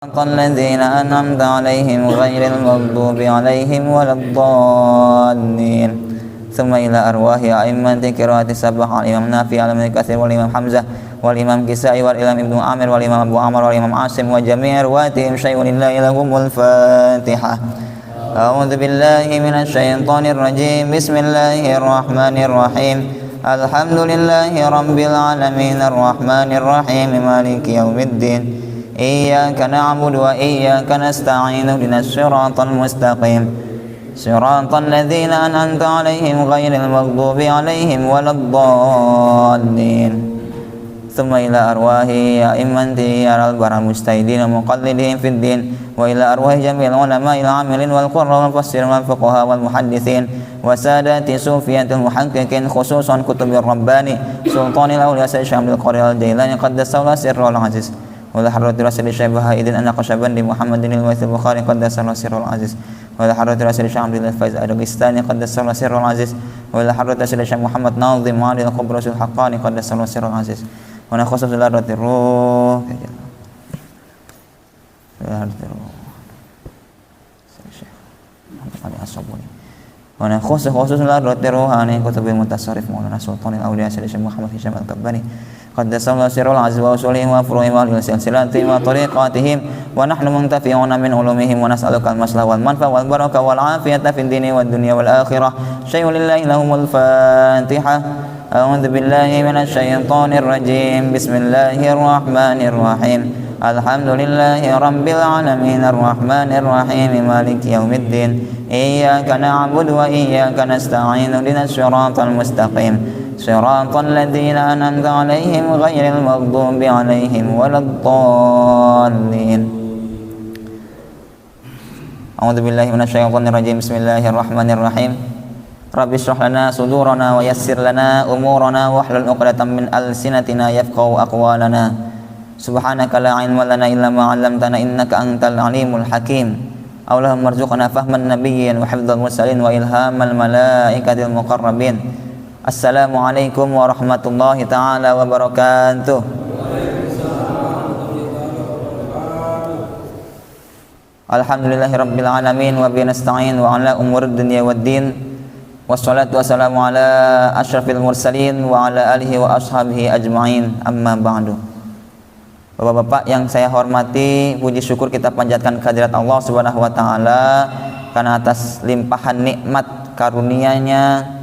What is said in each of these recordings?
الذين أنعمت عليهم غير المغضوب عليهم ولا الضالين ثم إلى أرواح أئمة قراءة السبع الإمام نافع والإمام كثير والإمام حمزة والإمام كسائي والإمام ابن عامر والإمام أبو عمرو والإمام عاصم وجميع رواتهم شيء لله لهم الفاتحة. أعوذ بالله من الشيطان الرجيم. بسم الله الرحمن الرحيم. الحمد لله رب العالمين الرحمن الرحيم مالك يوم الدين. إياك نعبد وإياك نستعين اهدنا الصراط المستقيم صراط الذين أنعمت عليهم غير المغضوب عليهم ولا الضالين ثم إلى أرواح أئمة البر المجتهدين ومقلدين في الدين وإلى أرواح جميع العلماء العاملين والقراء والمفسرين والفقهاء والمحدثين وسادات صوفية المحققين خصوصا كتب الرباني سلطان الأولياء سيد الشيخ عبد القادر الجيلاني قدس الله سره العزيز ولا حضرة رسول الشيخ بهائدين أن قشبندي محمد الويث البخاري قدس الله سره العزيز ولا حضرة رسول الشيخ عبد الله الفايز الدغستاني قدس الله سره العزيز ولا حضرة رسول الشيخ محمد ناظم علي القبرص الحقاني قدس الله سره العزيز ونخص بحضرة الروح ونخص خصوص بحضرة الروحاني كتب المتصرف مولانا سلطان الأولياء سيد الشيخ محمد هشام الكباني قدس الله سره العزيز وأصولهم وفروعهم وسلسلاتهم وطريقاتهم ونحن منتفعون من علومهم ونسألك المصلحة والمنفعة والبركة والعافية في الدين والدنيا والآخرة شيء لله لهم الفاتحة. أعوذ بالله من الشيطان الرجيم. بسم الله الرحمن الرحيم. الحمد لله رب العالمين الرحمن الرحيم مالك يوم الدين. إياك نعبد وإياك نستعين اهدنا الصراط المستقيم صراط الذين أنعمت عليهم غير المغضوب عليهم ولا الضالين. أعوذ بالله من الشيطان الرجيم. بسم الله الرحمن الرحيم. رب اشرح لنا صدورنا ويسر لنا أمورنا واحلل عقدة من ألسنتنا يفقهوا أقوالنا. سبحانك لا علم لنا إلا ما علمتنا إنك أنت العليم الحكيم. اللهم ارزقنا فهم النبيين وحفظ المرسلين وإلهام الملائكة المقربين. Assalamualaikum warahmatullahi ta'ala wabarakatuh. Alhamdulillahi rabbil alamin wa bihi nasta'in wa ala umurid dunya waddin. Wassalatu wassalamu ala asyrafil mursalin wa ala alihi wa ashabihi ajma'in. Amma ba'du. Bapak-bapak yang saya hormati, puji syukur kita panjatkan kehadirat Allah Subhanahu wa taala karena atas limpahan nikmat karunia-Nya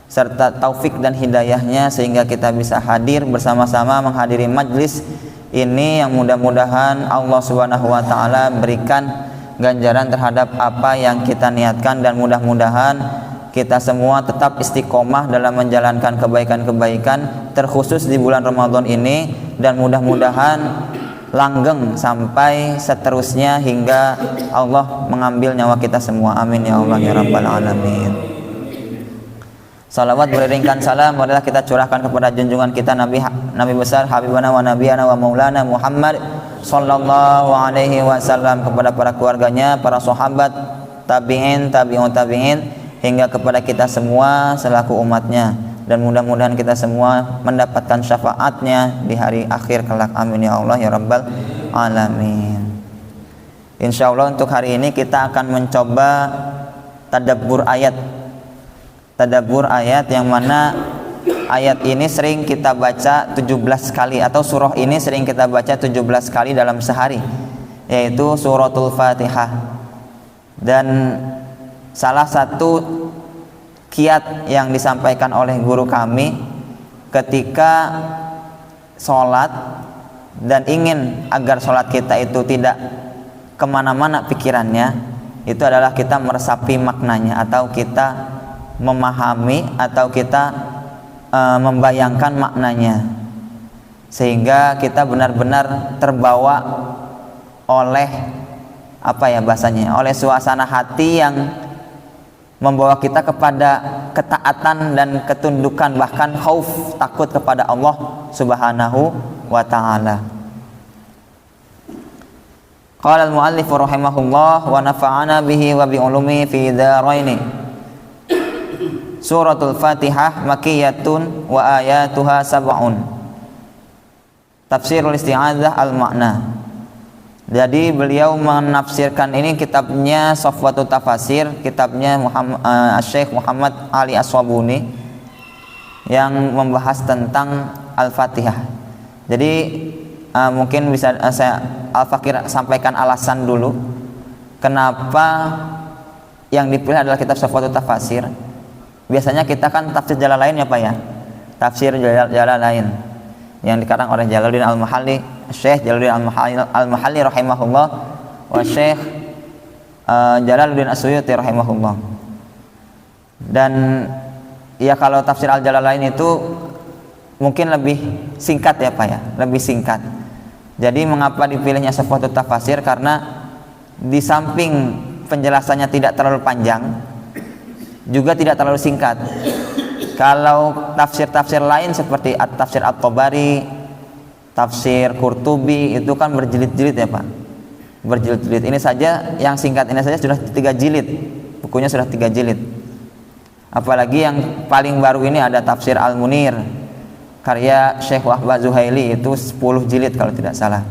serta taufik dan hidayahnya sehingga kita bisa hadir bersama-sama menghadiri majlis ini yang mudah-mudahan Allah Subhanahu wa taala berikan ganjaran terhadap apa yang kita niatkan dan mudah-mudahan kita semua tetap istiqomah dalam menjalankan kebaikan-kebaikan terkhusus di bulan Ramadan ini dan mudah-mudahan langgeng sampai seterusnya hingga Allah mengambil nyawa kita semua. Amin ya Allah ya rabbal alamin. Salawat beriringkan salam adalah kita curahkan kepada junjungan kita Nabi besar Habibana wa Nabiyana wa Maulana Muhammad sallallahu alaihi wasallam, kepada para keluarganya, para sahabat, tabi'in, tabi'ut tabi'in hingga kepada kita semua selaku umatnya, dan mudah-mudahan kita semua mendapatkan syafaatnya di hari akhir kelak. Amin ya Allah ya rabbal alamin. Insyaallah untuk hari ini kita akan mencoba tadabbur ayat yang mana ayat ini sering kita baca 17 kali atau surah ini sering kita baca 17 kali dalam sehari, yaitu suratul Fatihah. Dan salah satu kiat yang disampaikan oleh guru kami ketika sholat dan ingin agar sholat kita itu tidak kemana-mana pikirannya, itu adalah kita meresapi maknanya atau kita memahami atau kita membayangkan maknanya sehingga kita benar-benar terbawa oleh oleh suasana hati yang membawa kita kepada ketaatan dan ketundukan, bahkan khauf, takut kepada Allah Subhanahu wa taala. Qala al-muallif rahimahullah wa nafa'ana bihi wa bi ulumi fi dharaini. Suratul Fatihah makkiyatun wa ayatuha sab'un. Tafsirul isti'adzah al-ma'na. Jadi beliau menafsirkan ini kitabnya Safwatut Tafasir, kitabnya Syekh Muhammad Ali As-Swabuni yang membahas tentang Al-Fatihah. Jadi mungkin bisa saya Al-Fakir sampaikan alasan dulu kenapa yang dipilih adalah kitab Safwatut Tafasir. Biasanya kita kan tafsir Jalalain ya Pak ya, tafsir Jalalain yang dikarang oleh Jalaluddin Al-Mahalli, Syekh Jalaluddin Al-Mahalli rahimahullah, wa Syekh Jalaluddin As-Suyuti rahimahullah. Dan ya kalau tafsir Al-Jalalain itu mungkin lebih singkat ya Pak ya, lebih singkat. Jadi mengapa dipilihnya Safwatut Tafasir? Karena di samping penjelasannya tidak terlalu panjang, juga tidak terlalu singkat. Kalau tafsir-tafsir lain seperti tafsir At-Tabari, tafsir Qurtubi itu kan berjilid-jilid ya Pak, berjilid-jilid. Ini saja yang singkat ini saja sudah 3 jilid, bukunya sudah 3 jilid. Apalagi yang paling baru ini ada tafsir Al-Munir karya Syekh Wahbah Zuhaili, itu 10 jilid kalau tidak salah.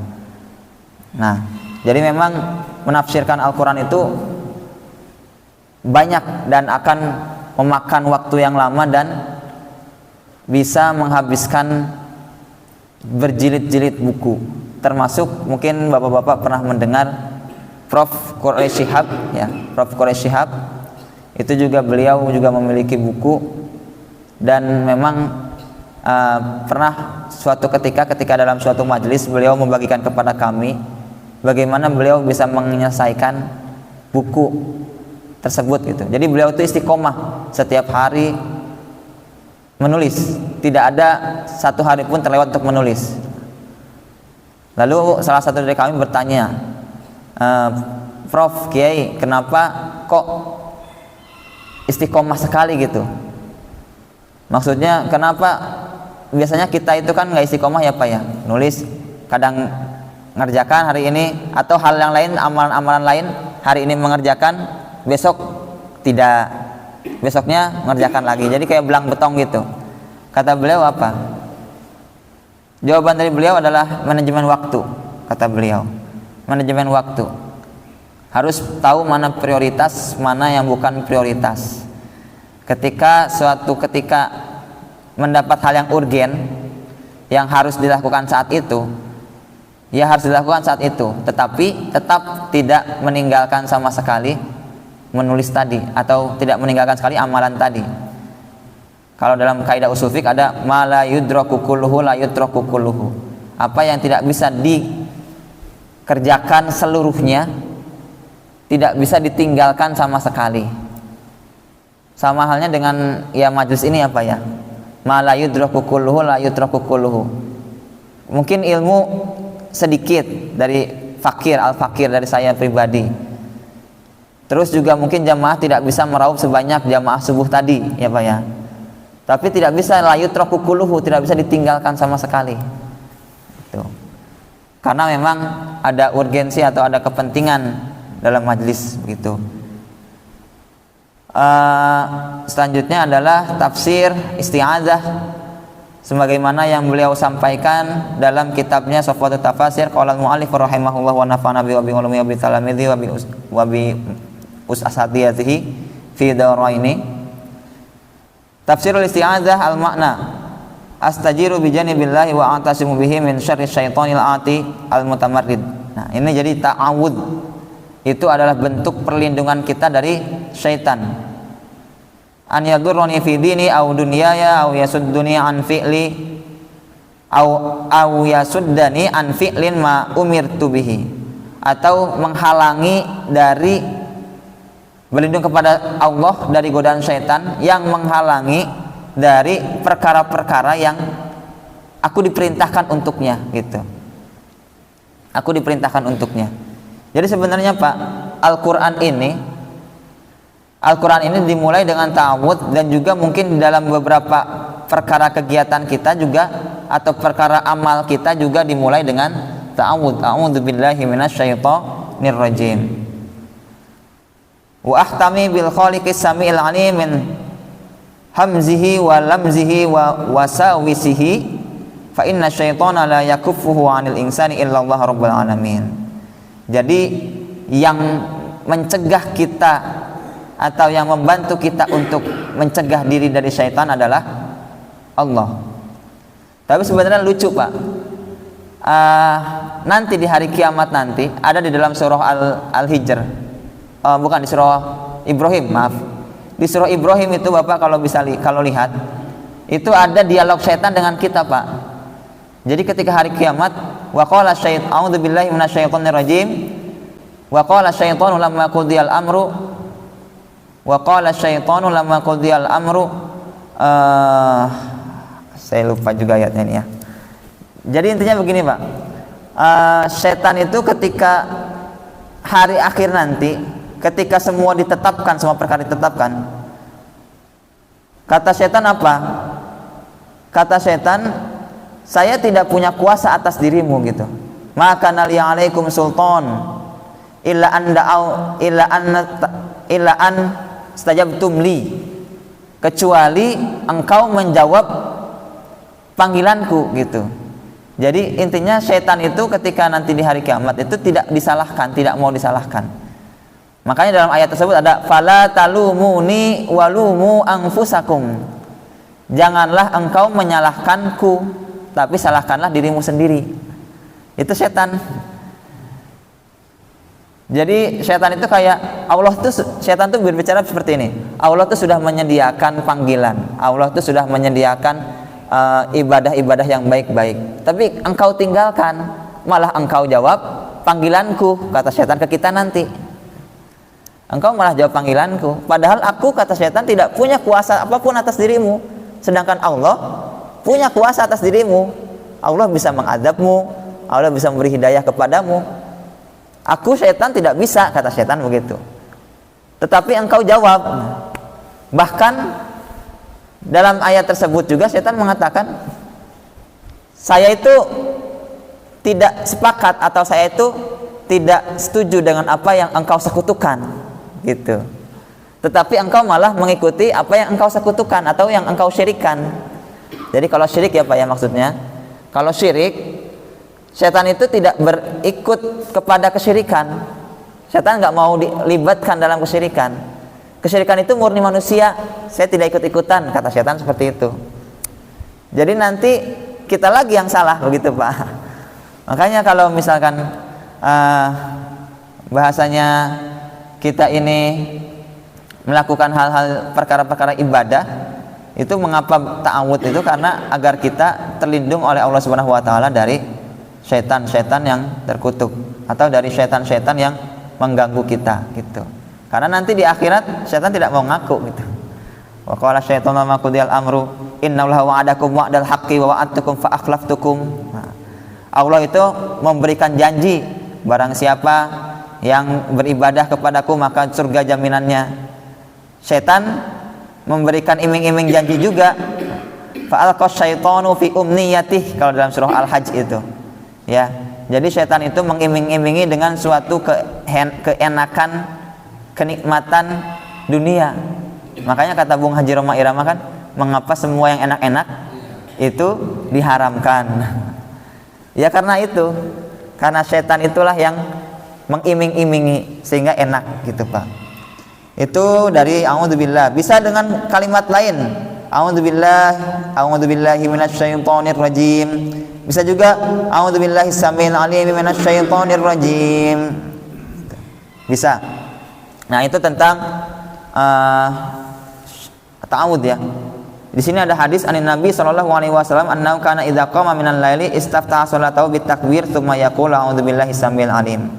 Nah, jadi memang menafsirkan Al-Quran itu banyak dan akan memakan waktu yang lama dan bisa menghabiskan berjilid-jilid buku. Termasuk mungkin bapak-bapak pernah mendengar Prof. Quraish Shihab ya, Prof. Quraish Shihab itu juga beliau juga memiliki buku, dan memang pernah suatu ketika dalam suatu majelis beliau membagikan kepada kami bagaimana beliau bisa menyelesaikan buku tersebut gitu. Jadi beliau itu istiqomah setiap hari menulis, tidak ada satu hari pun terlewat untuk menulis. Lalu salah satu dari kami bertanya, Prof Kiai, kenapa kok istiqomah sekali gitu? Maksudnya kenapa biasanya kita itu kan nggak istiqomah ya Pak ya, nulis kadang ngerjakan hari ini, atau hal yang lain, amalan-amalan lain hari ini mengerjakan, besok tidak, besoknya ngerjakan lagi, jadi kayak belang betong gitu. Kata beliau apa? Jawaban dari beliau adalah manajemen waktu. Kata beliau, manajemen waktu, harus tahu mana prioritas, mana yang bukan prioritas. Ketika mendapat hal yang urgen yang harus dilakukan saat itu, ya harus dilakukan saat itu, tetapi tetap tidak meninggalkan sama sekali menulis tadi, atau tidak meninggalkan sekali amalan tadi. Kalau dalam kaidah usul fiqh ada ma la yudraku kulluhu la yutraku kulluhu. Apa yang tidak bisa dikerjakan seluruhnya tidak bisa ditinggalkan sama sekali. Sama halnya dengan ya majelis ini apa ya? Ma la yudraku kulluhu la yutraku kulluhu. Mungkin ilmu sedikit dari al-fakir dari saya pribadi. Terus juga mungkin jamaah tidak bisa meraup sebanyak jamaah subuh tadi ya Pak ya. Tapi tidak bisa la yutraku kulluhu, tidak bisa ditinggalkan sama sekali. Itu. Karena memang ada urgensi atau ada kepentingan dalam majelis begitu. Selanjutnya adalah tafsir isti'adzah sebagaimana yang beliau sampaikan dalam kitabnya Safwatut Tafasir. Qala al-mu'allif rahimahullah wa nafa'ana bi ulumi wa bi talamidhi wa bi asatiyatihi fi daraini. Tafsirul isti'adzah al-makna astajiru bi janibillahi wa atasimu bihi min syarri syaitonil ati al-mutamarrid. Nah, ini jadi ta'awud, itu adalah bentuk perlindungan kita dari syaitan. An yadurruni fi dini aw dunyaya aw yasudduni an fi'li aw yasuddani an fi'lin ma umirtu bihi, atau menghalangi dari, berlindung kepada Allah dari godaan syaitan yang menghalangi dari perkara-perkara yang aku diperintahkan untuknya gitu. Aku diperintahkan untuknya. Jadi sebenarnya Pak, Al-Quran ini dimulai dengan ta'awudz, dan juga mungkin dalam beberapa perkara kegiatan kita juga atau perkara amal kita juga dimulai dengan ta'awudz. A'udzubillahi minasyaitonir rajim. Wa ahtami bil khaliqis sami'il alim min hamzihi wa lamzihi wa wasawisihi fa inna syaitana la yakuffuhu 'anil insani illa Allah rabbul alamin. Jadi yang mencegah kita atau yang membantu kita untuk mencegah diri dari syaitan adalah Allah. Tapi sebenarnya lucu Pak, nanti di hari kiamat nanti ada di dalam surah Al-Hijr, bukan di surah Ibrahim, maaf, di surah Ibrahim itu Bapak kalau bisa kalau lihat itu ada dialog syaitan dengan kita Pak. Jadi ketika hari kiamat, wa qala syaitan a'udzubillahi minasyaitonir rajim, wa qala syaitanu lamma qudiyal amru, wa qala syaitanu lamma qudiyal amru, saya lupa juga ayatnya ini ya. Jadi intinya begini Pak, syaitan itu ketika hari akhir nanti, ketika semua ditetapkan, semua perkara ditetapkan, kata syaitan apa? Kata syaitan, saya tidak punya kuasa atas dirimu gitu. Maka nali alaikum sultan illa an stajabtum li, kecuali engkau menjawab panggilanku gitu. Jadi intinya syaitan itu ketika nanti di hari kiamat itu tidak disalahkan, tidak mau disalahkan. Makanya dalam ayat tersebut ada fala talumuni walumu anfusakum, janganlah engkau menyalahkanku, tapi salahkanlah dirimu sendiri. Itu setan. Jadi setan itu kayak Allah tuh, setan tuh berbicara seperti ini. Allah tuh sudah menyediakan panggilan, Allah tuh sudah menyediakan ibadah-ibadah yang baik-baik, tapi engkau tinggalkan, malah engkau jawab panggilanku, kata setan ke kita nanti. Engkau malah jawab panggilanku, padahal aku, kata setan, tidak punya kuasa apapun atas dirimu, sedangkan Allah punya kuasa atas dirimu. Allah bisa mengadabmu, Allah bisa memberi hidayah kepadamu. Aku setan tidak bisa, kata setan begitu. Tetapi engkau jawab. Bahkan dalam ayat tersebut juga setan mengatakan, saya itu tidak sepakat atau saya itu tidak setuju dengan apa yang engkau sekutukan gitu. Tetapi engkau malah mengikuti apa yang engkau sekutukan atau yang engkau syirikkan. Jadi kalau syirik ya Pak ya, maksudnya kalau syirik, setan itu tidak berikut kepada kesyirikan. Setan nggak mau dilibatkan dalam kesyirikan. Kesyirikan itu murni manusia, saya tidak ikut-ikutan, kata setan seperti itu. Jadi nanti kita lagi yang salah begitu Pak. Makanya kalau misalkan bahasanya kita ini melakukan hal-hal perkara-perkara ibadah, itu mengapa ta'awud itu karena agar kita terlindung oleh Allah Subhanahu wa taala dari syaitan-syaitan yang terkutuk atau dari syaitan-syaitan yang mengganggu kita gitu. Karena nanti di akhirat syaitan tidak mau ngaku gitu. Wa qala syaitanu ma qudiyal amru innallaha wa'adakum wa'dal haqqi wa wa'adtukum fa akhlaftukum. Allah itu memberikan janji, barang siapa yang beribadah kepadaku maka surga jaminannya. Syaitan memberikan iming-iming janji juga. Fa'alqas syaitanu fi umniyatih, kalau dalam surah Al-Hajj itu. Ya. Jadi syaitan itu mengiming-imingi dengan suatu keenakan, kenikmatan dunia. Makanya kata Bung Haji Roma Irama kan, mengapa semua yang enak-enak itu diharamkan? Ya karena itu. Karena syaitan itulah yang mengiming-imingi sehingga enak gitu Pak. Itu dari a'udzubillah. Bisa dengan kalimat lain, a'udzubillahi minasyaitonir rajim. Bisa juga a'udzubillahi samil alim minasyaitonir rajim. Bisa. Nah, itu tentang ta'awud ya. Di sini ada hadis anin Nabi sallallahu alaihi wasallam annahu kana idza qama minal laili istaftaha salatahu bitakbir tsumma yaqulu a'udzubillahi samil alim.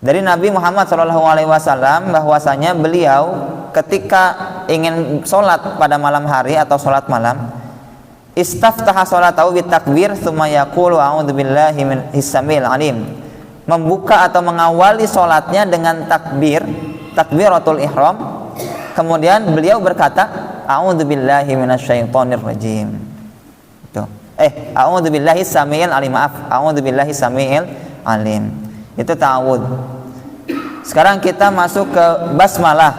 Dari Nabi Muhammad SAW bahwasanya beliau ketika ingin sholat pada malam hari atau sholat malam, istaftaha sholatahu bitakbir tsumma yaqulu a'udzubillahi minasy samil alim, membuka atau mengawali sholatnya dengan takbiratul ihram, kemudian beliau berkata a'udzubillahi minasyaitonir rajim. Itu a'udzubillahi samil alim, a'udzubillahi samil alim. Itu ta'awud. Sekarang kita masuk ke basmalah.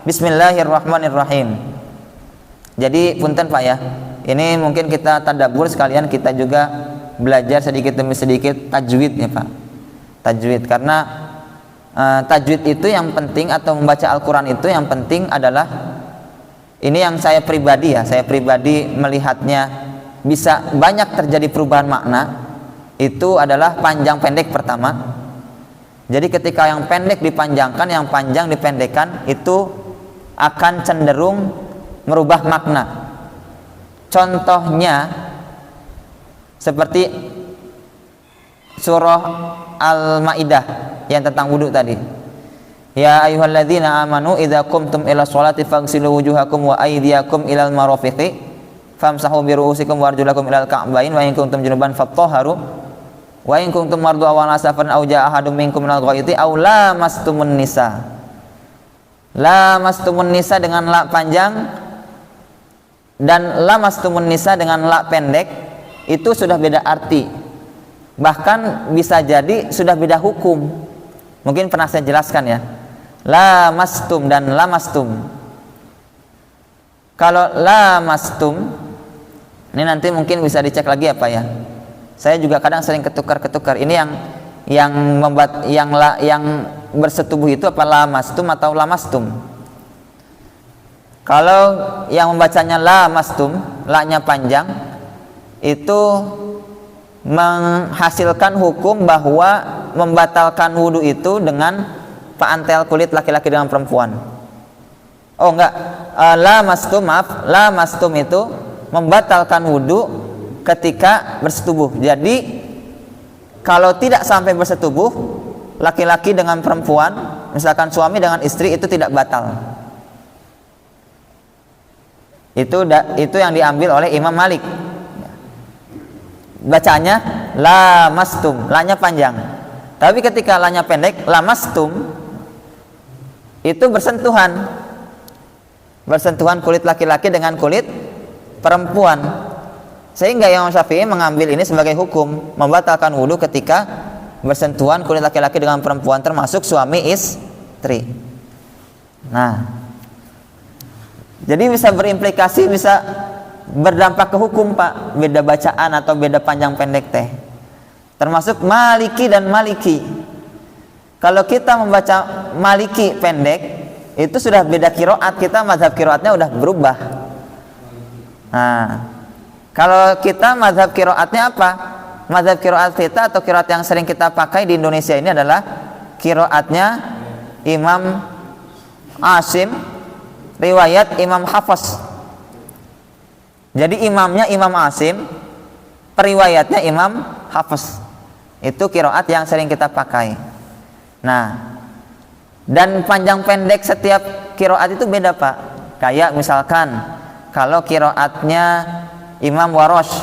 Bismillahirrahmanirrahim. Jadi punten Pak ya, ini mungkin kita tadabbur sekalian, kita juga belajar sedikit demi sedikit tajwid ya Pak. tajwid, karena tajwid itu yang penting, atau membaca Al-Quran itu yang penting adalah, ini yang saya pribadi melihatnya bisa banyak terjadi perubahan makna, itu adalah panjang pendek pertama. Jadi ketika yang pendek dipanjangkan, yang panjang dipendekkan, itu akan cenderung merubah makna. Contohnya seperti surah Al-Maidah yang tentang wudu tadi. Ya ayyuhalladzina amanu idza qumtum ila sholati faghsilu wujuhakum wa aydiyakum ilal marafiqi famsahu bi ru'usikum wa arjulakum ilal ka'bain wa in kuntum junuban fattahharu wa in kuntum mardu aw ala safarin aw jaa ahadum minkum minal ghaiti aw lamastumun nisa. Lamastumun nisa dengan la panjang dan lamastumun nisa dengan la pendek itu sudah beda arti. Bahkan bisa jadi sudah beda hukum. Mungkin pernah saya jelaskan ya. Lamastum dan lamastum. Kalau lamastum ini nanti mungkin bisa dicek lagi apa ya. Saya juga kadang sering ketukar-ketukar. Ini yang membuat yang bersetubuh itu apa lamastum atau lamastum? Kalau yang membacanya lamastum, la-nya panjang, itu menghasilkan hukum bahwa membatalkan wudu itu dengan pantel kulit laki-laki dengan perempuan. Oh enggak, lamastum itu membatalkan wudu ketika bersetubuh. Jadi kalau tidak sampai bersetubuh, laki-laki dengan perempuan, misalkan suami dengan istri, itu tidak batal. Itu yang diambil oleh Imam Malik. Bacanya lamastum, la-nya panjang. Tapi ketika la-nya pendek, lamastum, itu bersentuhan kulit laki-laki dengan kulit perempuan. Sehingga Imam Syafi'i mengambil ini sebagai hukum membatalkan wudu ketika bersentuhan kulit laki-laki dengan perempuan, termasuk suami istri. Nah, jadi bisa berimplikasi, bisa berdampak ke hukum Pak, beda bacaan atau beda panjang pendek teh. Termasuk Maliki dan Maliki. Kalau kita membaca Maliki pendek, itu sudah beda kiroat, kita mazhab kiroatnya udah berubah. Nah, kalau kita mazhab kiroatnya apa? Mazhab kiroat kita atau kiroat yang sering kita pakai di Indonesia ini adalah kiroatnya Imam Asim, riwayat Imam Hafs. Jadi imamnya Imam Asim, periwayatnya Imam Hafs. Itu kiroat yang sering kita pakai. Nah, dan panjang pendek setiap kiroat itu beda Pak. Kayak misalkan kalau kiroatnya Imam Warosh,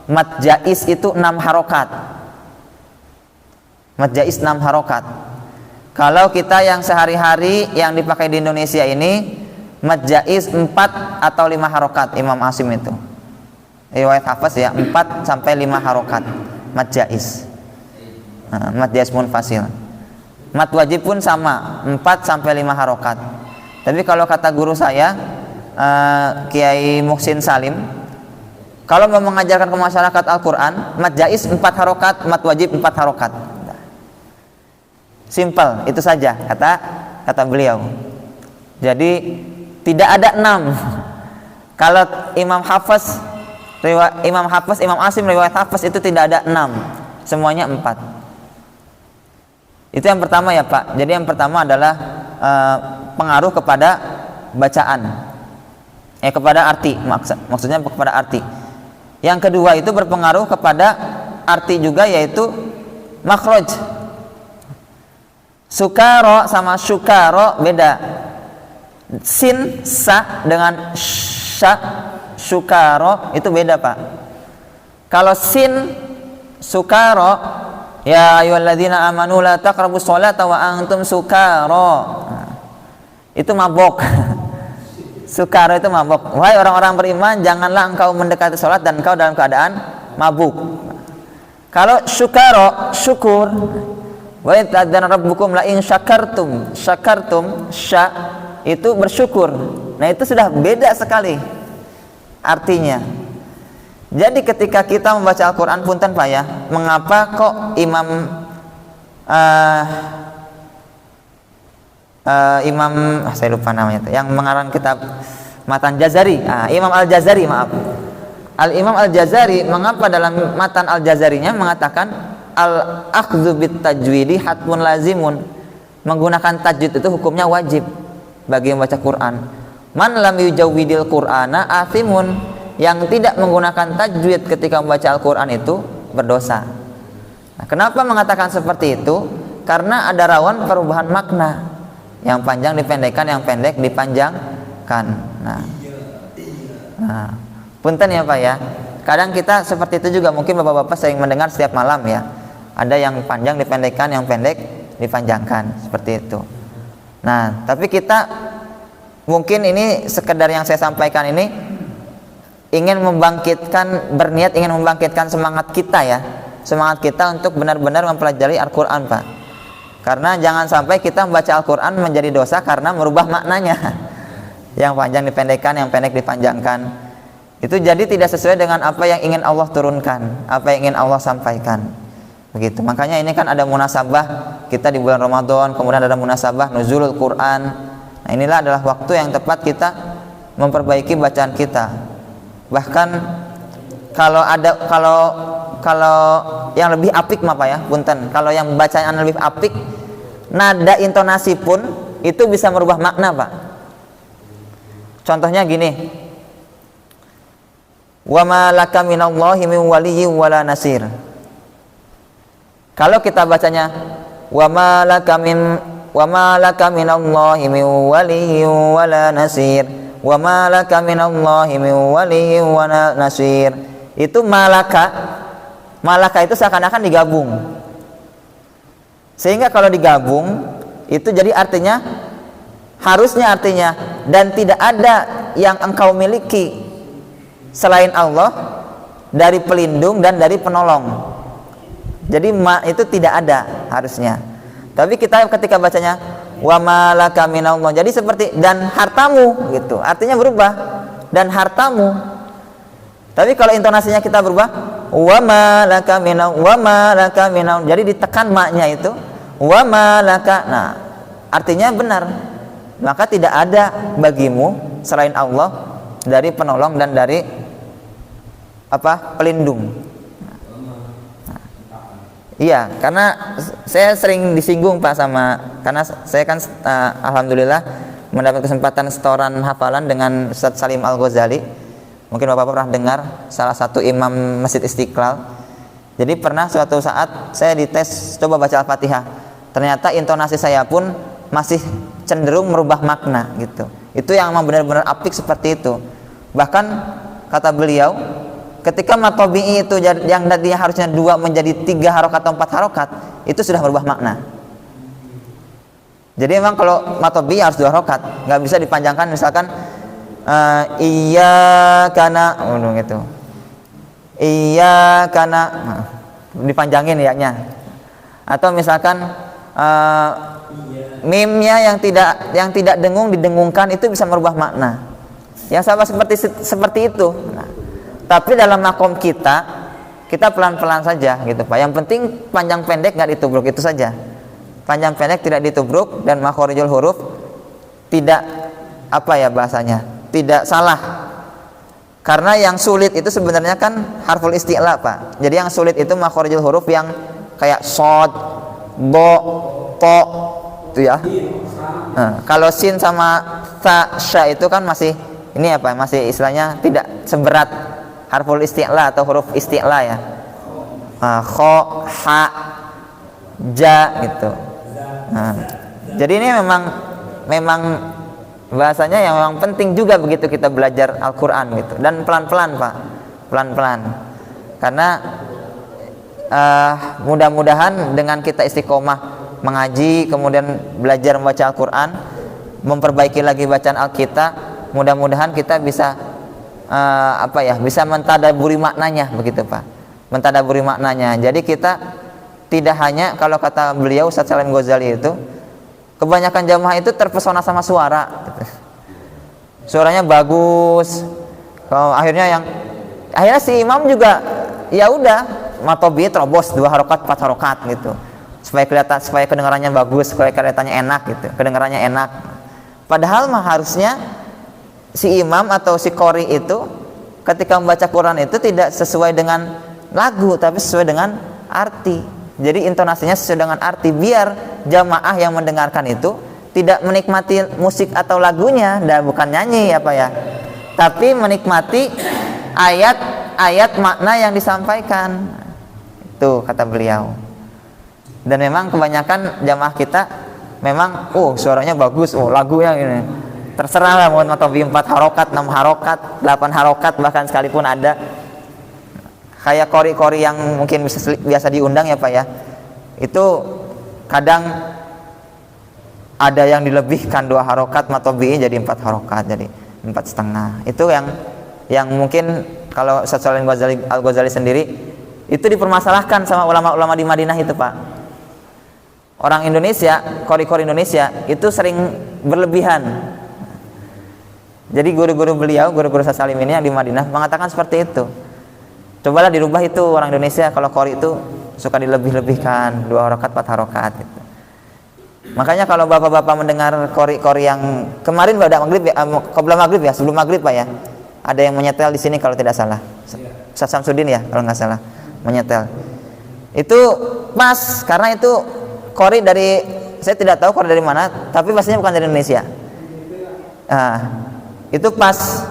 mad jaiz itu 6 harokat. Mad jaiz 6 harokat. Kalau kita yang sehari-hari yang dipakai di Indonesia ini, mad jaiz 4 atau 5 harokat Imam Asim itu. Riwayat Hafs ya, 4 sampai 5 harokat mad jaiz. Mad jaiz munfasil. Mad wajib pun sama, 4 sampai 5 harokat. Tapi kalau kata guru saya, Kiai Muhsin Salim, kalau mau mengajarkan ke masyarakat Al-Quran, mad jaiz 4 harokat, mad wajib 4 harokat. Simple, itu saja kata beliau. Jadi tidak ada 6. Kalau Imam Asim riwayat Hafs itu tidak ada 6, semuanya 4. Itu yang pertama ya Pak. Jadi yang pertama adalah pengaruh kepada bacaan, kepada arti, maksudnya kepada arti. Yang kedua itu berpengaruh kepada arti juga, yaitu makhraj. Sukaro sama syukaro beda. Sin, sa dengan sya, syukaro itu beda Pak. Kalau sin, sukaro, ya ayyuhalladzina amanu la taqrabus sholata wa antum sukaro, itu mabok. Sukaro itu mabok. Wahai orang-orang beriman, janganlah engkau mendekati sholat dan engkau dalam keadaan mabuk. Kalau syukaro, syukur. Wa ta'adzana rabbukum la in syakartum, sya itu bersyukur. Nah, itu sudah beda sekali artinya. Jadi ketika kita membaca Al-Quran, punten Pak ya, mengapa kok Imam uh, saya lupa namanya itu, yang mengarang kitab Matan Jazari, Imam Al-Jazari, maaf. Al-Imam Al-Jazari, mengapa dalam Matan Al-Jazarinya mengatakan al-akhdzu bit tajwidi hatmun lazimun, menggunakan tajwid itu hukumnya wajib bagi membaca Quran. Man lam yujawwidil Qur'ana athimun, yang tidak menggunakan tajwid ketika membaca Al-Quran itu berdosa. Nah, kenapa mengatakan seperti itu? Karena ada rawan perubahan makna, yang panjang dipendekkan, yang pendek dipanjangkan. Nah, punten ya Pak ya, kadang kita seperti itu juga, mungkin bapak-bapak sering mendengar setiap malam ya, ada yang panjang dipendekkan, yang pendek dipanjangkan, seperti itu. Nah, tapi kita mungkin ini sekedar yang saya sampaikan ini ingin membangkitkan, berniat ingin membangkitkan semangat kita ya, semangat kita untuk benar-benar mempelajari Al-Quran Pak. Karena jangan sampai kita membaca Al-Quran menjadi dosa karena merubah maknanya, yang panjang dipendekkan, yang pendek dipanjangkan. Itu jadi tidak sesuai dengan apa yang ingin Allah turunkan, apa yang ingin Allah sampaikan. Begitu. Makanya ini kan ada munasabah kita di bulan Ramadan, kemudian ada munasabah nuzulul Quran. Nah, inilah adalah waktu yang tepat kita memperbaiki bacaan kita. Bahkan kalau yang lebih apik mah Pak ya, punten. Kalau yang bacaan lebih apik, nada intonasi pun itu bisa merubah makna Pak. Contohnya gini, wa ma laka minallahi min waliyyin wala nasir. Kalau kita bacanya wa ma laka minallahi min waliyyin wala nasir, wa ma laka minallahi min waliyyin wala nasir, itu malaka itu seakan-akan digabung. Sehingga kalau digabung itu jadi harusnya artinya dan tidak ada yang engkau miliki selain Allah dari pelindung dan dari penolong. Jadi itu tidak ada harusnya. Tapi kita ketika bacanya wa malaka minallah, jadi seperti dan hartamu gitu. Artinya berubah, dan hartamu. Tapi kalau intonasinya kita berubah wa malaka minallah, jadi ditekan maknya itu wa malaka. Nah, artinya benar. Maka tidak ada bagimu selain Allah dari penolong dan dari pelindung. Iya, karena saya sering disinggung Pak karena saya kan alhamdulillah mendapat kesempatan setoran hafalan dengan Ustaz Salim Al-Ghazali. Mungkin Bapak pernah dengar, salah satu imam Masjid Istiqlal. Jadi pernah suatu saat saya dites coba baca Al-Fatihah. Ternyata intonasi saya pun masih cenderung merubah makna gitu. Itu yang memang benar-benar apik seperti itu. Bahkan kata beliau, ketika matobi'i itu yang tadinya harusnya 2 menjadi 3 harokat atau 4 harokat, itu sudah berubah makna. Jadi memang kalau matobi'i harus 2 harokat, nggak bisa dipanjangkan. Misalkan iya kana gitu, iya kana dipanjangin ya-nya. Atau misalkan mimnya yang tidak dengung didengungkan, itu bisa merubah makna. Yang sama seperti itu. Nah, tapi dalam makom kita pelan-pelan saja gitu Pak. Yang penting panjang pendek nggak ditubruk, itu saja. Panjang pendek tidak ditubruk dan makhorijul huruf tidak bahasanya, tidak salah. Karena yang sulit itu sebenarnya kan harful isti'la Pak. Jadi yang sulit itu makhorijul huruf yang kayak shod, bo, to itu ya. Kalau sin sama ta, sya itu kan masih masih istilahnya tidak seberat harful isti'la atau huruf isti'la ya. Kho, ha, ja gitu. Jadi ini memang bahasanya yang memang penting juga begitu kita belajar Al-Quran gitu. Dan pelan-pelan Pak, pelan-pelan. Karena mudah-mudahan dengan kita istiqomah mengaji, kemudian belajar membaca Al-Quran, memperbaiki lagi bacaan Al-Kita, mudah-mudahan kita bisa bisa mentadaburi maknanya begitu Pak. Mentadaburi maknanya. Jadi kita tidak hanya, kalau kata beliau Ustaz Salim Ghazali itu, kebanyakan jamaah itu terpesona sama suara. Suaranya bagus. Kalau akhirnya si imam juga ya udah matobi terobos 2 harokat 4 harokat gitu. supaya kedengarannya bagus, supaya kelihatannya enak gitu, kedengarannya enak. Padahal mah harusnya si imam atau si qori itu ketika membaca Quran itu tidak sesuai dengan lagu, tapi sesuai dengan arti. Jadi intonasinya sesuai dengan arti, biar jamaah yang mendengarkan itu tidak menikmati musik atau lagunya, dan bukan nyanyi ya Pak ya, tapi menikmati ayat-ayat makna yang disampaikan. Itu kata beliau. Dan memang kebanyakan jamaah kita memang suaranya bagus, lagunya ini. Terserah lah mau matobi 4 harokat, 6 harokat, 8 harokat bahkan sekalipun ada. Kayak qori-qori yang mungkin biasa diundang ya Pak ya, itu kadang ada yang dilebihkan 2 harokat, matobi jadi 4 harokat, jadi 4,5. Itu yang mungkin kalau Ustaz Shalih Al-Ghazali sendiri itu dipermasalahkan sama ulama-ulama di Madinah itu Pak. Orang Indonesia, qori-qori Indonesia itu sering berlebihan. Jadi guru-guru beliau, guru-guru Ustaz Salim ini yang di Madinah mengatakan seperti itu. Cobalah dirubah itu orang Indonesia, kalau qori itu suka dilebih-lebihkan 2 harokat, 4 harokat gitu. Makanya kalau bapak-bapak mendengar qori-qori yang kemarin pada maghrib ya, qabla maghrib ya, sebelum maghrib Pak ya, ada yang menyetel di sini kalau tidak salah, Ustaz Samsudin ya kalau nggak salah menyetel. Itu pas, karena itu qori dari, saya tidak tahu qori dari mana, tapi pastinya bukan dari Indonesia. Itu pas.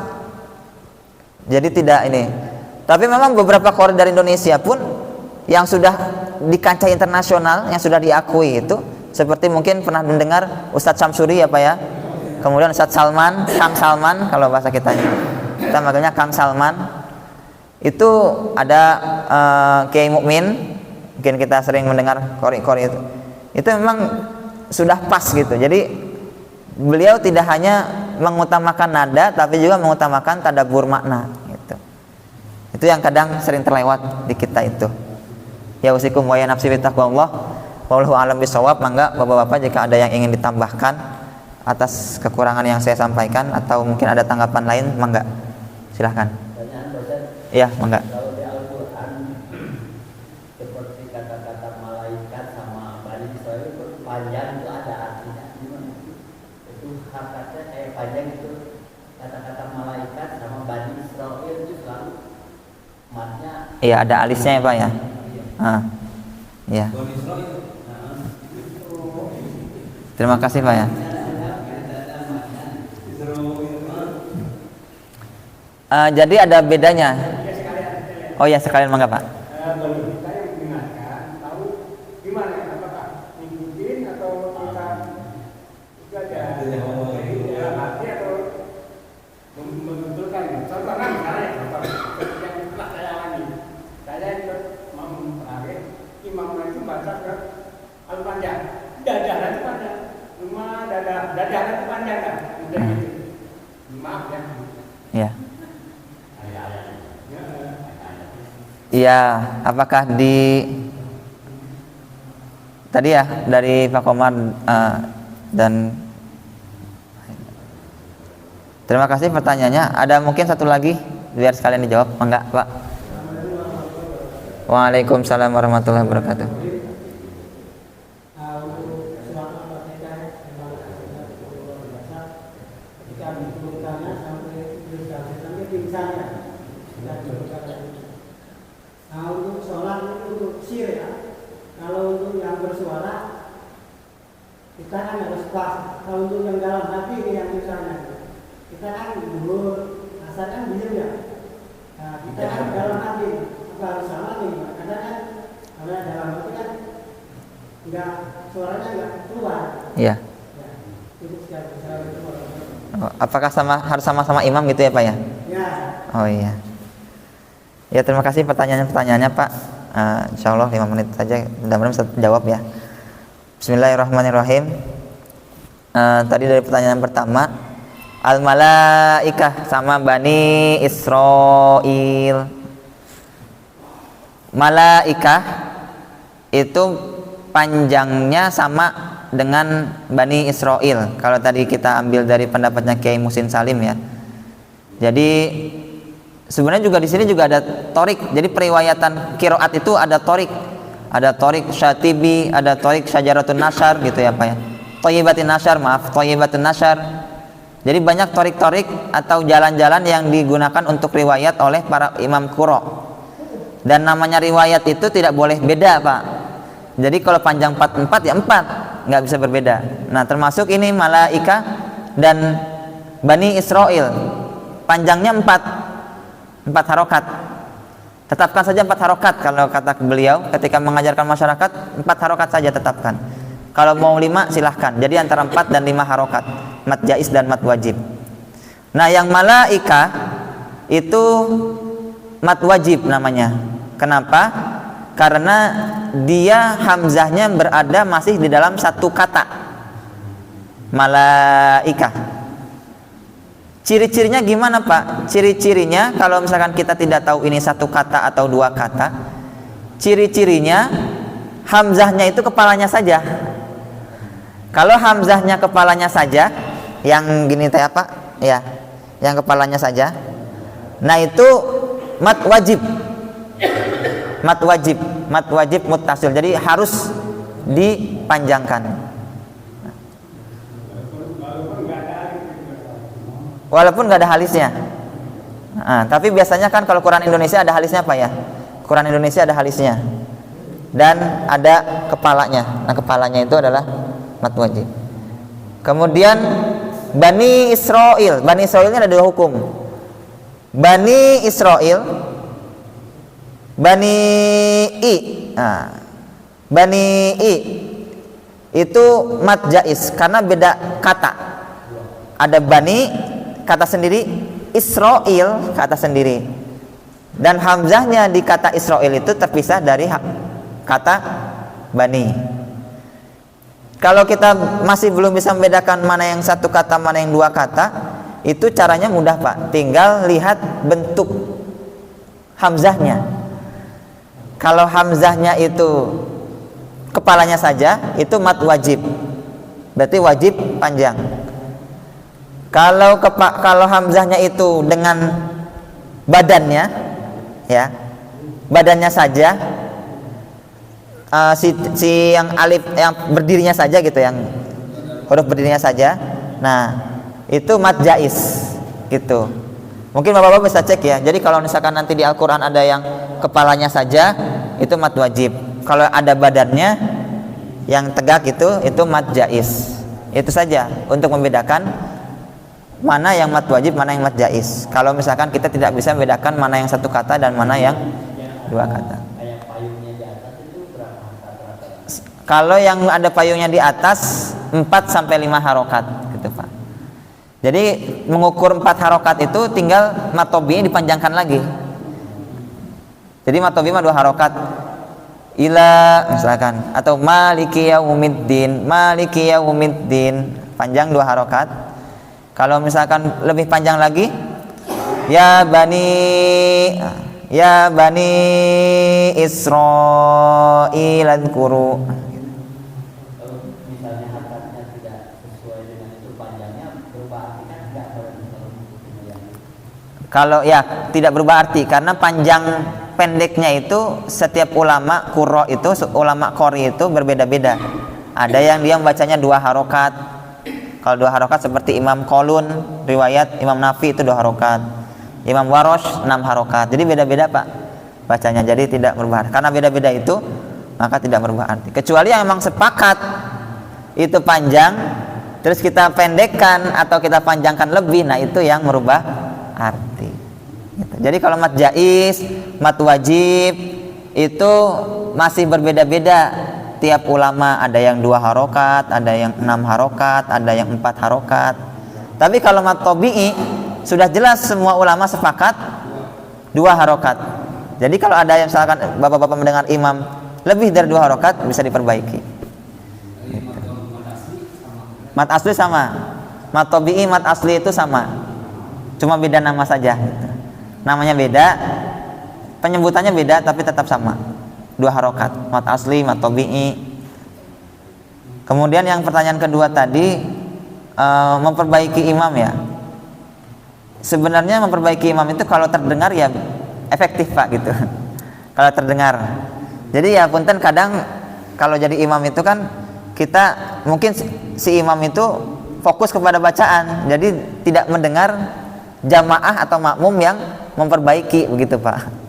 Jadi tidak ini. Tapi memang beberapa qori dari Indonesia pun yang sudah di kancah internasional, yang sudah diakui itu, seperti mungkin pernah mendengar Ustadz Syamsuri ya Pak ya, kemudian Ustadz Salman, Kang Salman kalau bahasa kita makanya Kang Salman. Itu ada Kiai Mukmin, mungkin kita sering mendengar qori-qori itu memang sudah pas gitu. Jadi beliau tidak hanya mengutamakan nada, tapi juga mengutamakan tadabbur makna gitu. Itu yang kadang sering terlewat di kita itu. Ya usikum wa ya nafsi bittaqwallah. Wallahu a'lam bishawab. Mangga Bapak-bapak jika ada yang ingin ditambahkan atas kekurangan yang saya sampaikan atau mungkin ada tanggapan lain, mangga. Silahkan. Iya, mangga. Kalau di Al-Quran seperti kata-kata malaikat sama Bani Israil itu panjang, itu ada artinya gimana? Itu hakikatnya kayak panjang itu kata-kata malaikat sama Bani Israil itu selalu matnya. Iya, ada alisnya ya Pak ya. Iya. Terima kasih Pak ya. Jadi ada bedanya. Oh ya, sekalian mangga Pak. Bagi kita yang mendengarkan tahu gimana, apakah ngikutin atau kita itu aja dalam hati atau membetulkan. Contoh kan misalnya seperti yang telah saya alami, saya ikut memperhari imam itu baca ke Al-Fatihah, dadahnya itu panjang, cuma dadahnya itu panjang kan, udah gitu. Maaf ya. Iya. Iya, apakah di tadi ya dari Pak Komar dan terima kasih pertanyaannya. Ada mungkin satu lagi biar sekalian dijawab, enggak Pak? Waalaikumsalam warahmatullahi wabarakatuh. Untuk sholat untuk sir ya, kalau untuk yang bersuara kita kan harus pas. Kalau untuk yang dalam hati ini yang misalnya kita kan dulu asal kan bisa ya. Nah, kita kan dalam hati apa harus sama nih, karena kan karena dalam hati kan enggak, suaranya enggak keluar. Iya. Ya, itu secara keluar. Apakah harus sama-sama imam gitu ya Pak ya? Ya. Oh iya. Ya terima kasih pertanyaannya Pak. Insya Allah 5 menit saja, mudah-mudahan bisa jawab ya. Bismillahirrahmanirrahim. Tadi dari pertanyaan pertama, al-malaikah sama Bani Israil. Malaikah itu panjangnya sama dengan Bani Israil. Kalau tadi kita ambil dari pendapatnya Kiai Muhsin Salim ya. Jadi sebenarnya juga di sini juga ada torik. Jadi periwayatan qiraat itu ada torik. ada Thariq Syatibi, ada Thariq Syajaratun Nasyar gitu ya Pak ya. Thayyibatun Nasyar, maaf, Thayyibatun Nasyar. Jadi banyak thariq-thariq atau jalan-jalan yang digunakan untuk riwayat oleh para imam qurra. Dan namanya riwayat itu tidak boleh beda Pak. Jadi kalau panjang 4 ya 4, nggak bisa berbeda. Nah termasuk ini Malaika dan Bani Israel, panjangnya 4 harokat. Tetapkan saja 4 harokat kalau kata beliau ketika mengajarkan masyarakat, 4 harokat saja tetapkan. Kalau mau 5 silahkan. Jadi antara 4 dan 5 harokat, mat jaiz dan mat wajib. Nah yang Malaika itu mat wajib namanya. Kenapa? Karena dia hamzahnya berada masih di dalam satu kata, Malaika. Ciri-cirinya gimana Pak? Ciri-cirinya kalau misalkan kita tidak tahu ini satu kata atau 2 kata, ciri-cirinya hamzahnya itu kepalanya saja. Kalau hamzahnya kepalanya saja, yang gini teh apa? Ya, yang kepalanya saja. Nah itu mat wajib. Mat wajib muttasil. Jadi harus dipanjangkan. Walaupun nggak ada halisnya. Nah, tapi biasanya kan kalau Quran Indonesia ada halisnya Pak ya. Quran Indonesia ada halisnya dan ada kepalanya. Nah kepalanya itu adalah mat wajib. Kemudian Bani Israel. Bani Israel ini ada 2 hukum. Bani Israel, Bani I. Nah, Bani I itu mat jaiz karena beda kata. Ada Bani kata sendiri, Israel kata sendiri, dan hamzahnya di kata Israel itu terpisah dari kata Bani. Kalau kita masih belum bisa membedakan mana yang satu kata mana yang 2 kata, itu caranya mudah Pak, tinggal lihat bentuk hamzahnya. Kalau hamzahnya itu kepalanya saja, itu mat wajib, berarti wajib panjang. Kalau hamzahnya itu dengan badannya, ya, badannya saja, si yang alif yang berdirinya saja gitu, yang huruf berdirinya saja. Nah, itu mat jaiz gitu. Mungkin Bapak-bapak bisa cek ya. Jadi kalau misalkan nanti di Al-Qur'an ada yang kepalanya saja, itu mat wajib. Kalau ada badannya yang tegak itu mat jaiz. Itu saja untuk membedakan mana yang mat wajib, mana yang mat jaiz. Kalau misalkan kita tidak bisa membedakan mana yang satu kata dan mana yang 2 kata. Kalau yang ada payungnya di atas 4 sampai 5 harokat gitu Pak. Jadi mengukur 4 harokat itu tinggal matobinya dipanjangkan lagi. Jadi matobi mah 2 harokat. Ila misalkan, atau maliki yaumiddin, maliki yaumiddin, panjang 2 harokat. Kalau misalkan lebih panjang lagi, ya bani Israil adkuru. Kalau misalnya hakatnya tidak sesuai dengan itu panjangnya, berubah arti kan tidak Kalau ya tidak berubah arti, karena panjang pendeknya itu setiap ulama qurra itu, ulama qori itu berbeda-beda. Ada yang dia membacanya 2 harokat. Kalau 2 harokat seperti Imam Qalun, riwayat Imam Nafi itu 2 harokat, Imam Warosh 6 harokat. Jadi beda-beda Pak bacanya, jadi tidak berubah. Karena beda-beda itu maka tidak berubah arti. Kecuali yang memang sepakat itu panjang, terus kita pendekkan atau kita panjangkan lebih, nah itu yang merubah arti. Gitu. Jadi kalau mat jaiz, mat wajib itu masih berbeda-beda. Tiap ulama ada yang 2 harokat, ada yang 6 harokat, ada yang 4 harokat. Tapi kalau mat tabi'i sudah jelas semua ulama sepakat 2 harokat. Jadi kalau ada yang misalkan bapak-bapak mendengar imam lebih dari 2 harokat, bisa diperbaiki. Gitu. Mat asli sama, mat tabi'i, mat asli itu sama, cuma beda nama saja. Gitu. Namanya beda, penyebutannya beda, tapi tetap sama. 2 harokat, mat asli, mat tabi'i. Kemudian yang pertanyaan kedua tadi, memperbaiki imam ya. Sebenarnya memperbaiki imam itu kalau terdengar ya efektif Pak gitu. Kalau terdengar. Jadi ya punten, kadang kalau jadi imam itu kan kita mungkin si imam itu fokus kepada bacaan, jadi tidak mendengar jamaah atau makmum yang memperbaiki, begitu Pak.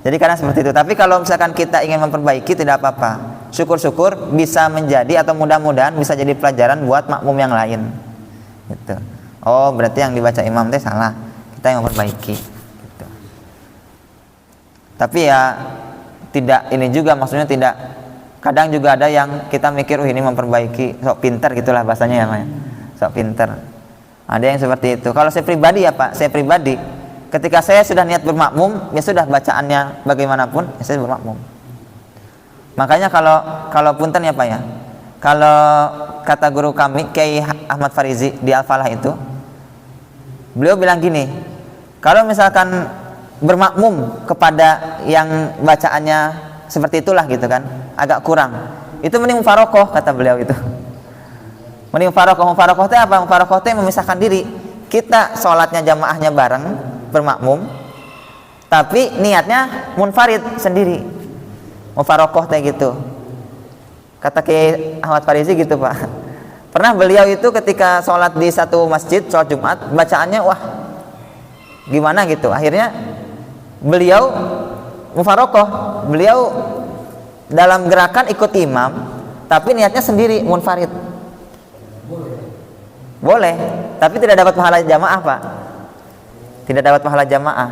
Jadi kadang seperti itu. Tapi kalau misalkan kita ingin memperbaiki, tidak apa-apa. Syukur-syukur bisa menjadi atau mudah-mudahan bisa jadi pelajaran buat makmum yang lain. Gitu. Oh, berarti yang dibaca imam teh salah. Kita yang memperbaiki. Gitu. Tapi ya tidak ini juga, maksudnya tidak. Kadang juga ada yang kita mikir, ini memperbaiki, sok pinter gitulah bahasanya ya, Pak. Sok pinter. Ada yang seperti itu. Kalau saya pribadi ya Pak, saya pribadi ketika saya sudah niat bermakmum, ya sudah bacaannya bagaimanapun, ya saya bermakmum. Makanya kalau punten ya Pak ya, kalau kata guru kami Kiai Ahmad Farizi di Al-Falah itu, beliau bilang gini, kalau misalkan bermakmum kepada yang bacaannya seperti itulah gitu kan, agak kurang, itu mending mufarokoh, kata beliau itu. Mending mufarokoh. Mufarokoh itu apa? Mufarokoh itu memisahkan diri. Kita sholatnya jamaahnya bareng bermakmum, tapi niatnya munfarid sendiri. Mufarokoh kayak gitu. Kata Kiai Ahmad Farizi gitu Pak. Pernah beliau itu ketika sholat di satu masjid, sholat Jumat, bacaannya wah gimana gitu. Akhirnya beliau mufarokoh, beliau dalam gerakan ikut imam, tapi niatnya sendiri munfarid. Boleh, tapi tidak dapat pahala jamaah Pak. Tidak dapat pahala jamaah.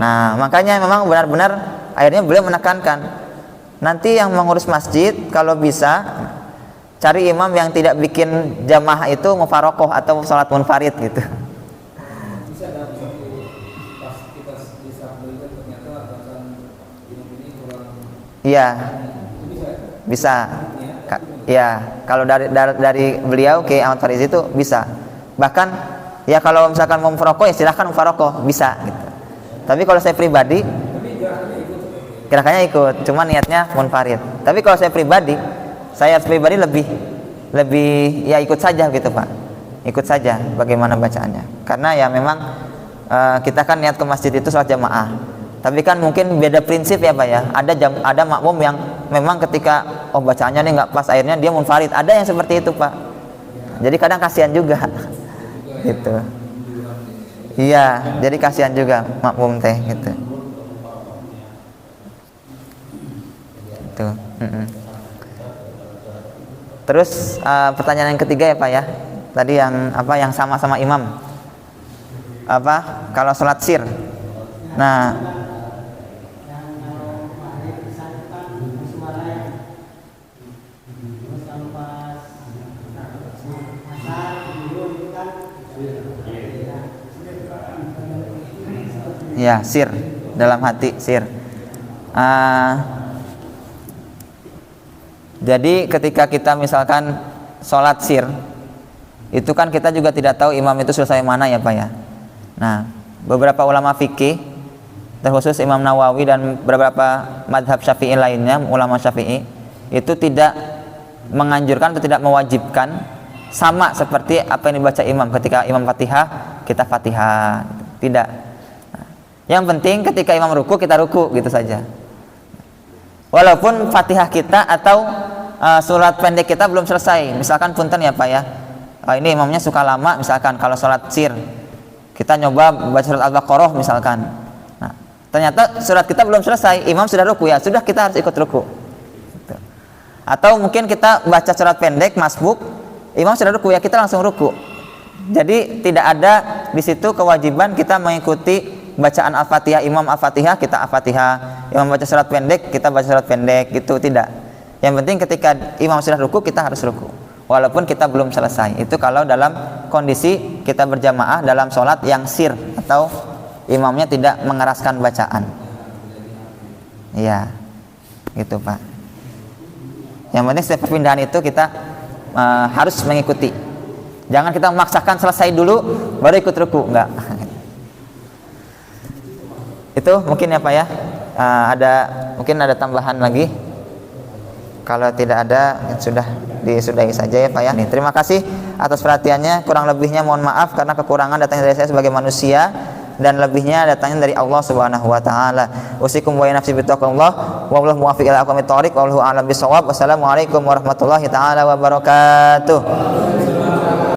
Nah, makanya memang benar-benar akhirnya beliau menekankan, nanti yang mengurus masjid kalau bisa cari imam yang tidak bikin jamaah itu mufarokoh atau sholat munfarid gitu. Iya, bisa. Ya, kalau dari beliau ke Ahmad Farizi itu bisa. Bahkan ya kalau misalkan mau mufarokoh ya silahkan mufarokoh, bisa gitu. Tapi kalau saya pribadi, gerakannya ikut, cuma niatnya munfarid. Tapi kalau saya pribadi lebih ya ikut saja gitu Pak. Ikut saja bagaimana bacaannya. Karena ya memang kita kan niat ke masjid itu sholat jamaah. Tapi kan mungkin beda prinsip ya Pak ya. Ada makmum yang memang ketika bacaannya nih nggak pas, akhirnya dia munfarid. Ada yang seperti itu Pak. Jadi kadang kasihan juga, gitu. Iya, jadi kasihan juga makmum teh gitu. Tuh. Terus pertanyaan yang ketiga ya Pak ya. Tadi yang apa, yang sama-sama imam. Apa? Kalau sholat sir. Nah, ya sir, dalam hati sir. Jadi ketika kita misalkan sholat sir, itu kan kita juga tidak tahu imam itu selesai mana ya Pak ya. Nah, beberapa ulama fikih, terkhusus Imam Nawawi dan beberapa madhab syafi'i lainnya, ulama syafi'i, itu tidak menganjurkan atau tidak mewajibkan sama seperti apa yang dibaca imam. Ketika imam fatihah, kita fatihah, tidak. Yang penting ketika imam ruku, kita ruku, gitu saja. Walaupun fatihah kita atau surat pendek kita belum selesai, misalkan punten ya Pak ya, ini imamnya suka lama, misalkan kalau sholat sir kita nyoba baca surat Al-Baqarah misalkan, nah, ternyata surat kita belum selesai, imam sudah ruku, ya sudah kita harus ikut ruku gitu. Atau mungkin kita baca surat pendek masbuk, imam sudah ruku, ya kita langsung ruku. Jadi tidak ada di situ kewajiban kita mengikuti bacaan Al-Fatihah, imam Al-Fatihah kita Al-Fatihah, imam baca surat pendek kita baca surat pendek, gitu, tidak. Yang penting ketika imam sudah ruku, kita harus ruku walaupun kita belum selesai. Itu kalau dalam kondisi kita berjamaah dalam sholat yang sir atau imamnya tidak mengeraskan bacaan. Iya, gitu Pak. Yang penting setiap perpindahan itu kita harus mengikuti. Jangan kita memaksakan selesai dulu baru ikut ruku, enggak. Itu mungkin ya Pak ya. Mungkin ada tambahan lagi. Kalau tidak ada, sudah disudahi saja ya Pak ya. Nih, terima kasih atas perhatiannya. Kurang lebihnya mohon maaf karena kekurangan datangnya dari saya sebagai manusia. dan lebihnya datangnya dari Allah Subhanahu wa taala. Usikum wa nafsi bittaqwallah wallahu muwaffiq ila aqwamit thoriq wallahu a'lam bissawab. Wassalamualaikum warahmatullahi taala wabarakatuh.